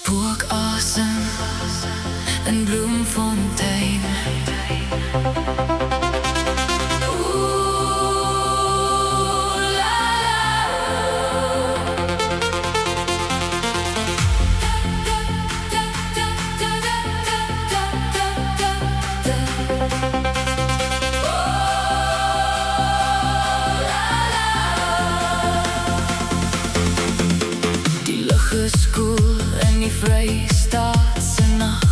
Spookasem, een bloemfontein. Die lug is koel in die Vrystaatse nag.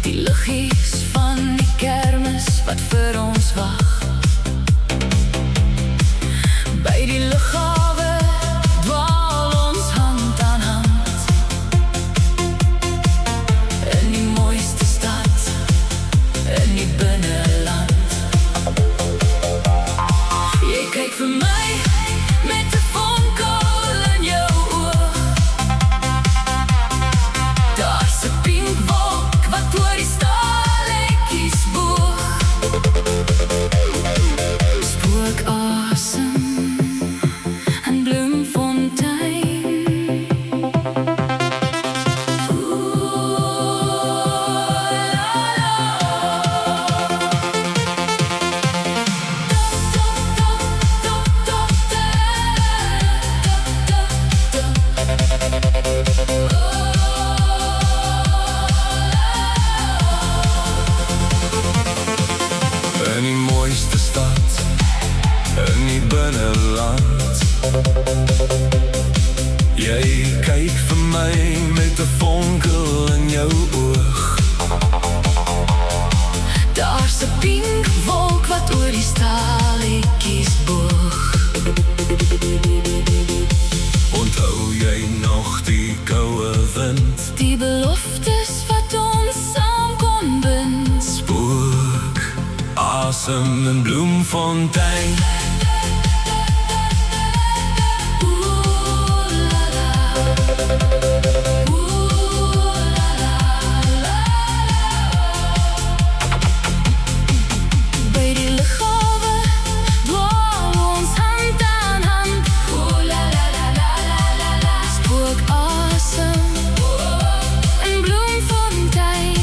Die luggies van die kermis wat vir ons wag. By die lughawe dwaal ons hand aan hand. In die mooiste stad, in die binneland. Jy kyk vir my met 'n vonkel in jou oog. Daar's 'n pink wolk wat oor die stalletjies boog. Spookasem, een bloemfontein. In die mooiste stad, in die binneland. Jy kyk vir my met 'n vonkel in jou oog. Daar's 'n pink wolk wat oor die stalletjies boog. Onthou jy nog die koue wind? Die beloftes wat ons saam kon bind. Spookasem, een bloemfontein. By die lughawe dwaal ons hand aan hand. Spookasem, een bloemfontein.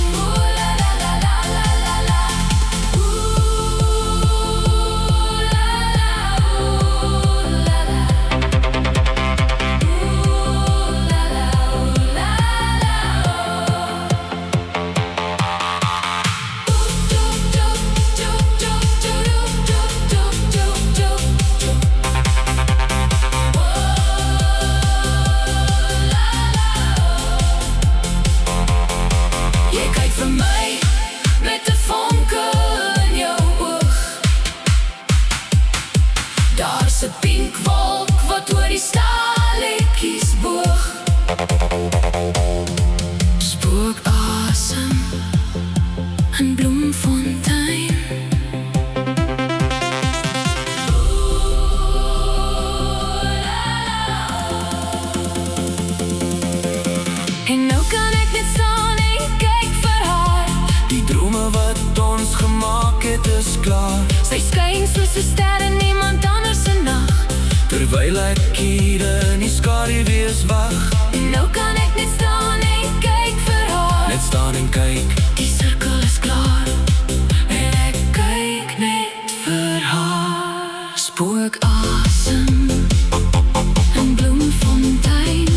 Jy kyk vir my met 'n vonkel in jou oog. Daar's 'n pink wolk wat oor die stalletjies boog. Spookasem, een bloemfontein. En nou kan ek net staan en kyk vir haar. Die drome wat ons gemaak het is klaar. Sy skyn soos 'n ster in niemand anders se nag. Terwyl ek hier in die skaduwees wag. En nou kan ek net staan en kyk vir haar. Net staan en kyk. Die sirkel is klaar en ek kyk net vir haar. Spookasem, een bloemfontein.